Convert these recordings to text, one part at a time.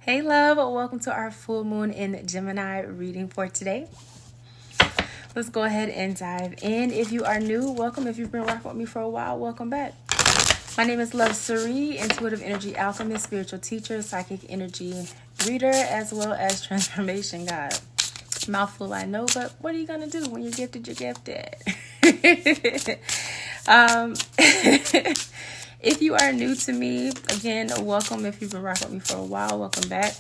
Hey love, welcome to our full moon in Gemini reading for today. Let's go ahead and dive in. If you are new, welcome. If you've been rocking with me for a while, welcome back. My name is Love Sarí, intuitive energy alchemist, spiritual teacher, psychic energy reader, as well as transformation guide. Mouthful, I know, but what are you going to do when you're gifted, you're gifted. If you are new to me, again, welcome. If you've been rocking with me for a while, welcome back.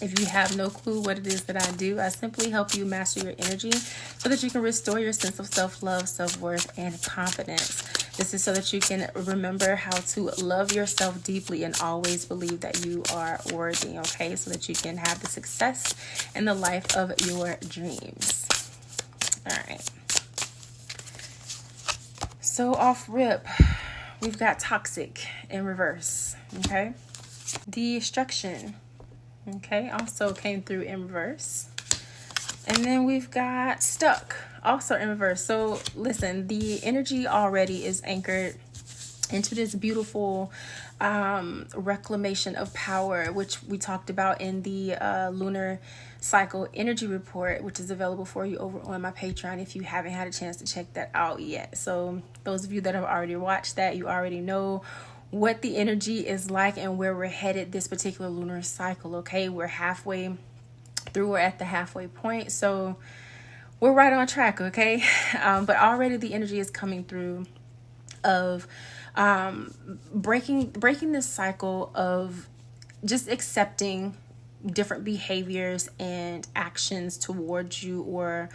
If you have no clue what it is that I do, I simply help you master your energy so that you can restore your sense of self-love, self-worth, and confidence. This is so that you can remember how to love yourself deeply and always believe that you are worthy, okay? So that you can have the success and the life of your dreams. All right. So off rip, we've got toxic in reverse, okay? Destruction. Okay, also came through in reverse. And then we've got stuck, also in reverse. So listen, the energy already is anchored into this beautiful reclamation of power, which we talked about in the lunar cycle energy report, which is available for you over on my Patreon if you haven't had a chance to check that out yet. So those of you that have already watched that, you already know what the energy is like and where we're headed this particular lunar cycle. Okay, we're halfway through, we're at the halfway point, so we're right on track. Okay, but already the energy is coming through of breaking this cycle of just accepting different behaviors and actions towards you or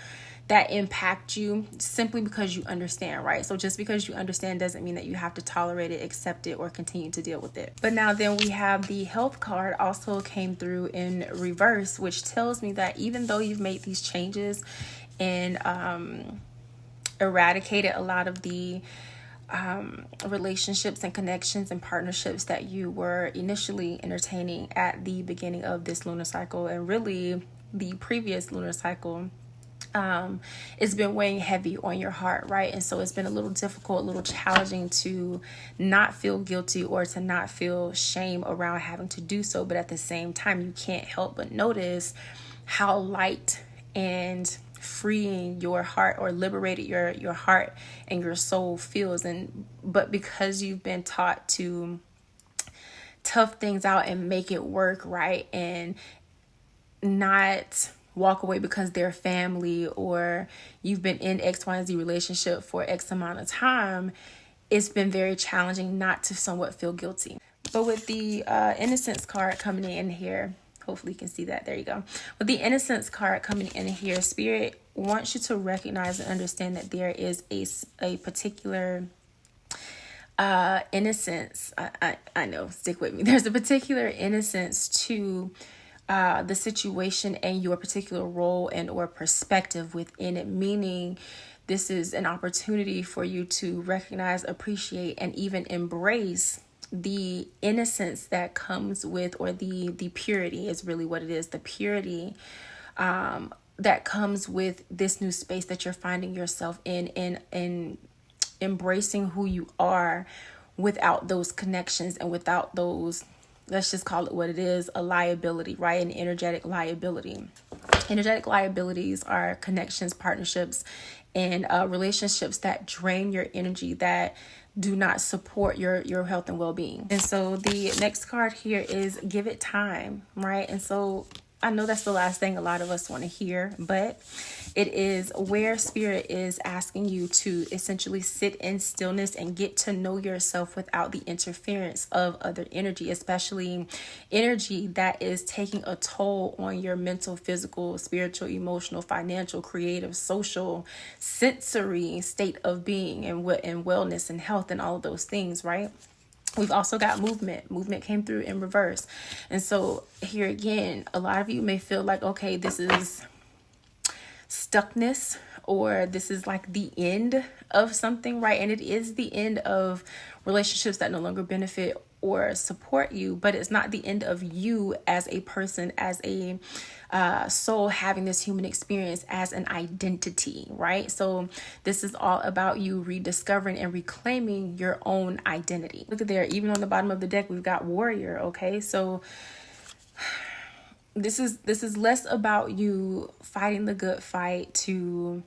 that impact you simply because you understand, right? So just because you understand doesn't mean that you have to tolerate it, accept it, or continue to deal with it. But now then we have the health card also came through in reverse, which tells me that even though you've made these changes and eradicated a lot of the relationships and connections and partnerships that you were initially entertaining at the beginning of this lunar cycle and really the previous lunar cycle, it's been weighing heavy on your heart, right? And so it's been a little difficult, a little challenging to not feel guilty or to not feel shame around having to do so. But at the same time, you can't help but notice how light and freeing your heart or liberated your heart and your soul feels. But because you've been taught to tough things out and make it work, right? And not walk away because they're family or you've been in X, Y, and Z relationship for X amount of time, it's been very challenging not to somewhat feel guilty. But with the innocence card coming in here, hopefully you can see that. There you go. With the innocence card coming in here, Spirit wants you to recognize and understand that there is a particular innocence. I know, stick with me. There's a particular innocence to the situation and your particular role and or perspective within it, meaning this is an opportunity for you to recognize, appreciate, and even embrace the innocence that comes with, or the purity is really what it is, the purity that comes with this new space that you're finding yourself in, and embracing who you are without those connections and without those, let's just call it what it is, a liability, right? An energetic liability. Energetic liabilities are connections, partnerships, and relationships that drain your energy, that do not support your health and well-being. And so the next card here is give it time, right? And so I know that's the last thing a lot of us want to hear, but it is where Spirit is asking you to essentially sit in stillness and get to know yourself without the interference of other energy, especially energy that is taking a toll on your mental, physical, spiritual, emotional, financial, creative, social, sensory state of being and wellness and health and all of those things, right? We've also got movement. Movement came through in reverse. And so here again, a lot of you may feel like, okay, this is stuckness, or this is like the end of something, right? And it is the end of relationships that no longer benefit or support you, but it's not the end of you as a person, as a soul having this human experience as an identity, right? So this is all about you rediscovering and reclaiming your own identity. Look at there, even on the bottom of the deck, we've got warrior, okay? So this is less about you fighting the good fight to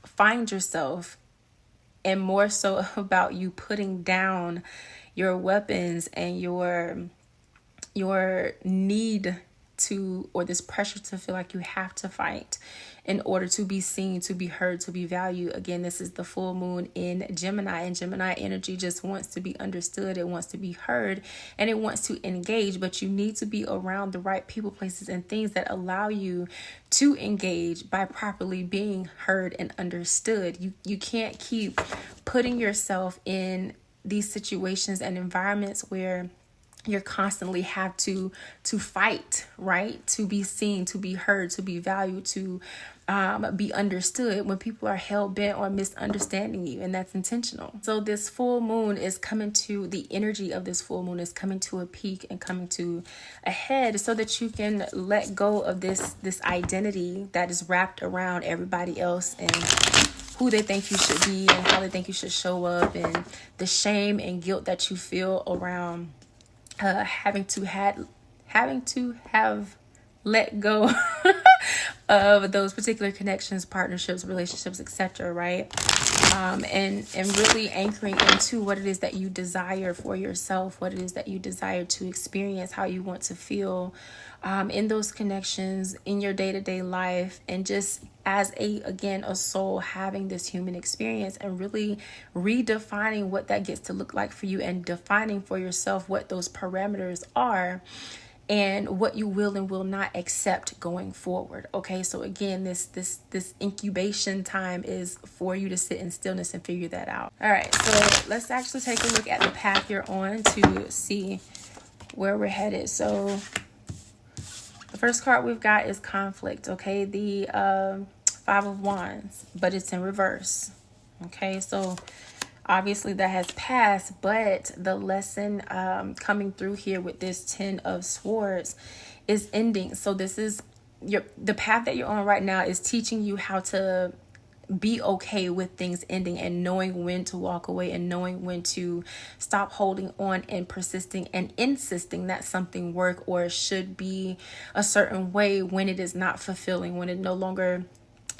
find yourself, and more so about you putting down your weapons and your need to, or this pressure to feel like you have to fight in order to be seen, to be heard, to be valued. Again, this is the full moon in Gemini, and Gemini energy just wants to be understood. It wants to be heard, and it wants to engage, but you need to be around the right people, places, and things that allow you to engage by properly being heard and understood. You can't keep putting yourself in these situations and environments where you're constantly have to fight, right? To be seen, to be heard, to be valued, to be understood, when people are hell-bent on misunderstanding you, and that's intentional. So this full moon is coming to, the energy of this full moon is coming to a peak and coming to a head, so that you can let go of this identity that is wrapped around everybody else and who they think you should be and how they think you should show up, and the shame and guilt that you feel around having to have let go of those particular connections, partnerships, relationships, etc. Right? And really anchoring into what it is that you desire for yourself, what it is that you desire to experience, how you want to feel in those connections, in your day-to-day life, and just as a soul having this human experience, and really redefining what that gets to look like for you, and defining for yourself what those parameters are and what you will and will not accept going forward. Okay, so again, this incubation time is for you to sit in stillness and figure that out. All right, so let's actually take a look at the path you're on to see where we're headed. So the first card we've got is conflict. Okay, the Five of Wands, but it's in reverse. Okay, so obviously that has passed, but the lesson coming through here with this Ten of Swords is ending. So this is the path that you're on right now is teaching you how to be okay with things ending, and knowing when to walk away, and knowing when to stop holding on and persisting and insisting that something work or should be a certain way when it is not fulfilling, when it no longer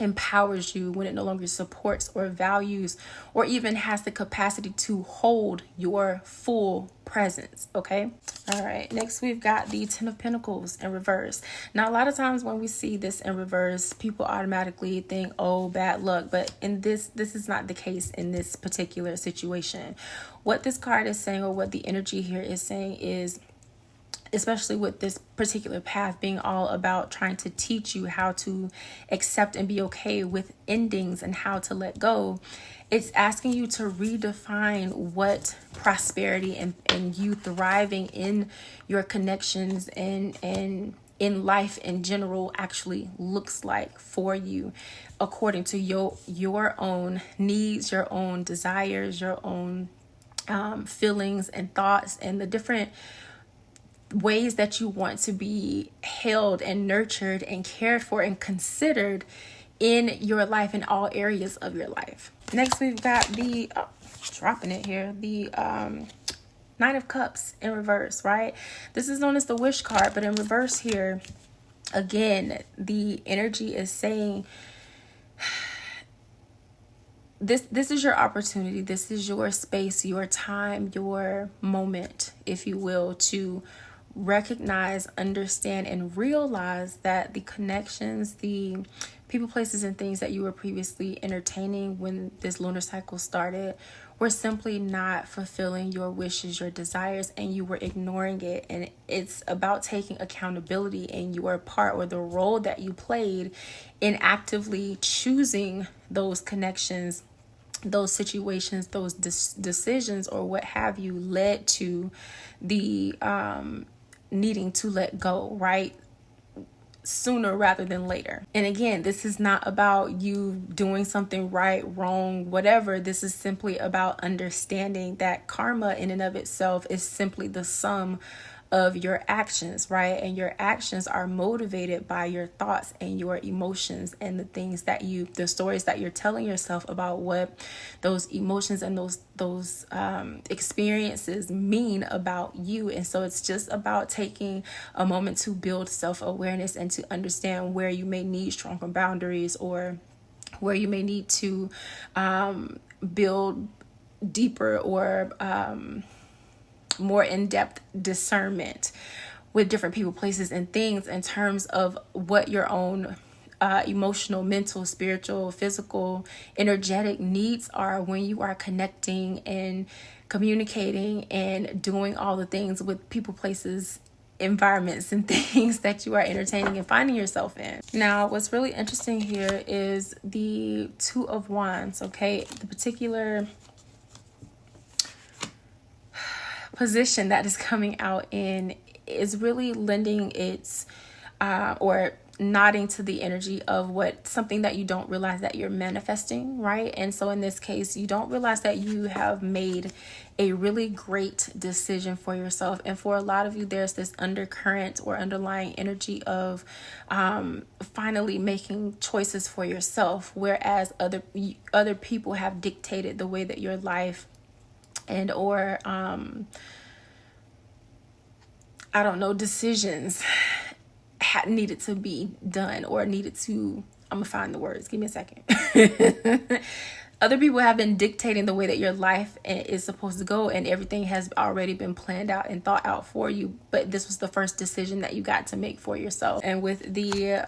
empowers you, when it no longer supports or values or even has the capacity to hold your full presence. Okay. All right. Next, we've got the Ten of Pentacles in reverse. Now, a lot of times when we see this in reverse, people automatically think, oh, bad luck. But in this is not the case in this particular situation. What this card is saying, or what the energy here is saying, is, especially with this particular path being all about trying to teach you how to accept and be okay with endings and how to let go, it's asking you to redefine what prosperity and you thriving in your connections and in life in general actually looks like for you, according to your own needs, your own desires, your own feelings and thoughts, and the different ways that you want to be held and nurtured and cared for and considered in your life, in all areas of your life. Next, we've got the dropping it here, the Nine of Cups in reverse, right? This is known as the wish card, but in reverse here, again, the energy is saying this is your opportunity. This is your space, your time, your moment, if you will, to recognize, understand, and realize that the connections, the people, places, and things that you were previously entertaining when this lunar cycle started were simply not fulfilling your wishes, your desires, and you were ignoring it. And it's about taking accountability in your part, or the role that you played in actively choosing those connections, those situations, those decisions, or what have you, led to the needing to let go, right? Sooner rather than later. And again, this is not about you doing something right, wrong, whatever. This is simply about understanding that karma in and of itself is simply the sum of your actions, right? And your actions are motivated by your thoughts and your emotions and the stories that you're telling yourself about what those emotions and those experiences mean about you. And so it's just about taking a moment to build self-awareness and to understand where you may need stronger boundaries, or where you may need to build deeper or more in-depth discernment with different people, places, and things in terms of what your own emotional, mental, spiritual, physical, energetic needs are when you are connecting and communicating and doing all the things with people, places, environments, and things that you are entertaining and finding yourself in. Now, what's really interesting here is the Two of Wands, okay? The particular position that is coming out in is really lending its or nodding to the energy of something that you don't realize that you're manifesting, right? And so in this case, you don't realize that you have made a really great decision for yourself. And for a lot of you, there's this undercurrent or underlying energy of finally making choices for yourself, whereas other people have dictated the way that your life and or decisions needed to be done or needed to, I'm gonna find the words, give me a second. Other people have been dictating the way that your life is supposed to go, and everything has already been planned out and thought out for you, but this was the first decision that you got to make for yourself. And with the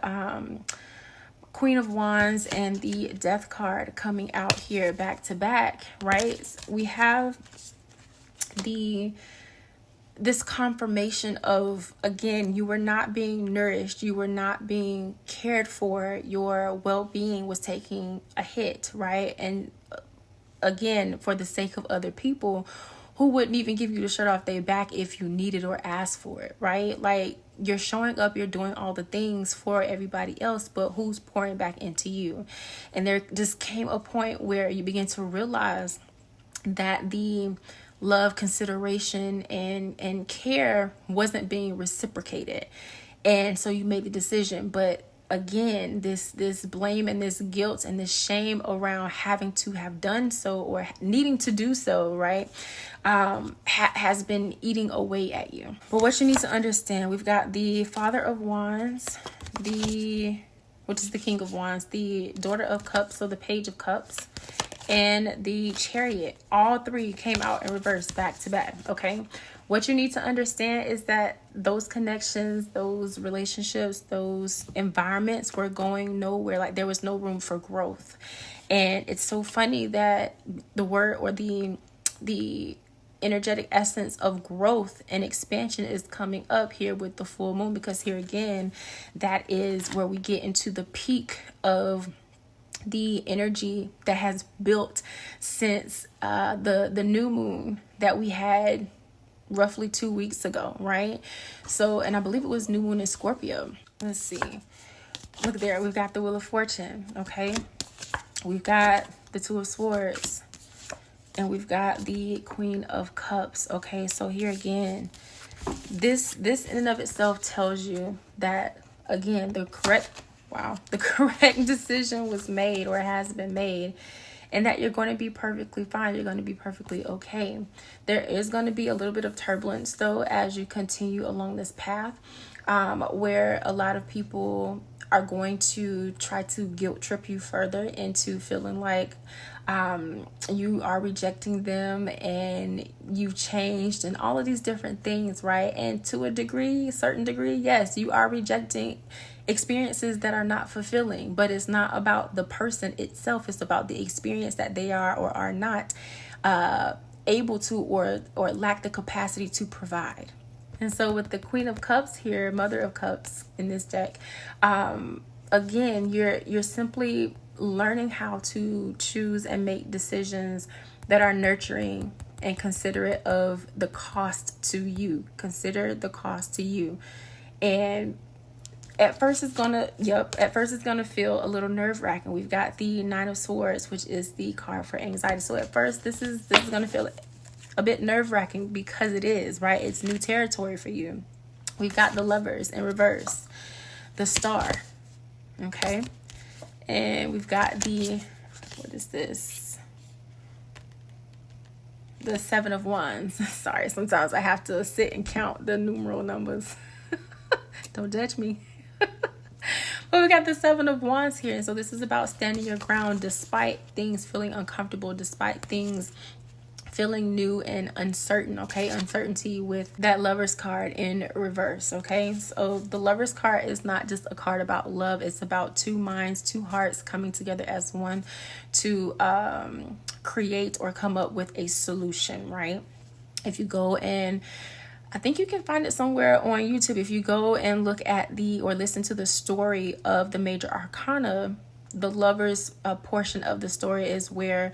Queen of Wands and the Death card coming out here back to back, right? We have this confirmation of, again, you were not being nourished, you were not being cared for, your well-being was taking a hit, right? And again, for the sake of other people who wouldn't even give you the shirt off their back if you needed or asked for it, right? Like, you're showing up, you're doing all the things for everybody else, but who's pouring back into you? And there just came a point where you begin to realize that the love, consideration, and care wasn't being reciprocated. And so you made the decision. But again, this blame and this guilt and this shame around having to have done so or needing to do so, right, has been eating away at you. But what you need to understand, we've got the Father of Wands, which is the King of Wands, the Daughter of Cups, so the Page of Cups, and the Chariot. All three came out in reverse back to back, okay? What you need to understand is that those connections, those relationships, those environments were going nowhere. Like, there was no room for growth. And it's so funny that the word or the energetic essence of growth and expansion is coming up here with the full moon, because here again, that is where we get into the peak of the energy that has built since the new moon that we had roughly 2 weeks ago, right? So, and I believe it was new moon in Scorpio. Let's see. Look there, we've got the Wheel of Fortune, okay? We've got the Two of Swords, and we've got the Queen of Cups, okay? So here again, this in and of itself tells you that, again, the correct decision was made or has been made, and that you're going to be perfectly fine. You're going to be perfectly okay. There is going to be a little bit of turbulence, though, as you continue along this path, where a lot of people are going to try to guilt trip you further into feeling like you are rejecting them and you've changed and all of these different things, right? And to a certain degree, yes, you are rejecting experiences that are not fulfilling, but it's not about the person itself. It's about the experience that they are or are not able to or lack the capacity to provide. And so with the Queen of Cups here, Mother of Cups in this deck, again, you're simply learning how to choose and make decisions that are nurturing and considerate of the cost to you. Consider the cost to you. And at first it's gonna feel a little nerve-wracking. We've got the Nine of Swords, which is the card for anxiety. So at first this is gonna feel a bit nerve-wracking because it is, right? It's new territory for you. We've got the Lovers in reverse, the Star, okay? And we've got the, what is this? The Seven of Wands. Sorry, sometimes I have to sit and count the numeral numbers. Don't judge me. But we got the Seven of Wands here. And so this is about standing your ground despite things feeling uncomfortable, despite things feeling new and uncertain, okay? Uncertainty with that Lovers card in reverse, okay? So the Lovers card is not just a card about love. It's about two minds, two hearts coming together as one to create or come up with a solution, right? If you go and I think you can find it somewhere on YouTube. If you go and look at or listen to the story of the major arcana, the Lovers portion of the story is where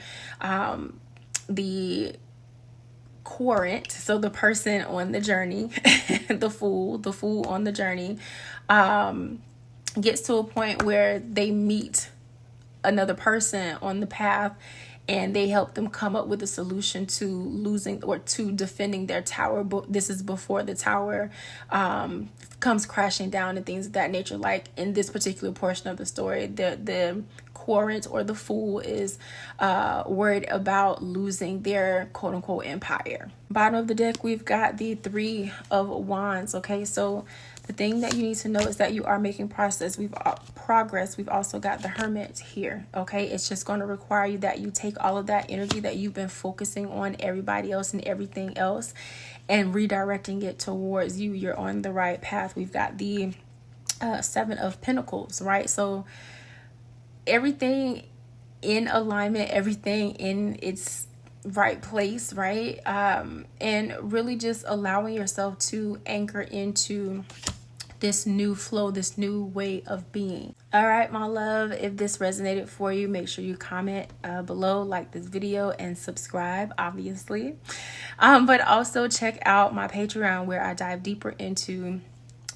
the querent, so the person on the journey, the fool on the journey, gets to a point where they meet another person on the path, and they help them come up with a solution to losing or to defending their tower. But this is before the tower comes crashing down and things of that nature. Like in this particular portion of the story, the querent or the fool is worried about losing their quote unquote empire. Bottom of the deck, we've got the Three of Wands. Okay, so the thing that you need to know is that you are making progress. We've also got the Hermit here. Okay, it's just going to require you that you take all of that energy that you've been focusing on everybody else and everything else and redirecting it towards you. You're on the right path. We've got the Seven of Pentacles, right? So everything in alignment, everything in its right place, right? And really just allowing yourself to anchor into this new flow, this new way of being. All right, my love, if this resonated for you, make sure you comment below, like this video, and subscribe, obviously. But also check out my Patreon, where I dive deeper into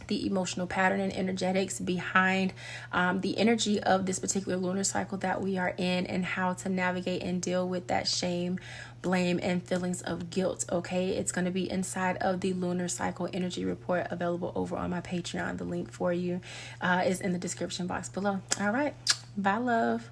the emotional pattern and energetics behind the energy of this particular lunar cycle that we are in, and how to navigate and deal with that shame, blame, and feelings of guilt. Okay, it's going to be inside of the lunar cycle energy report, available over on my Patreon. The link for you is in the description box below. All right, bye, love.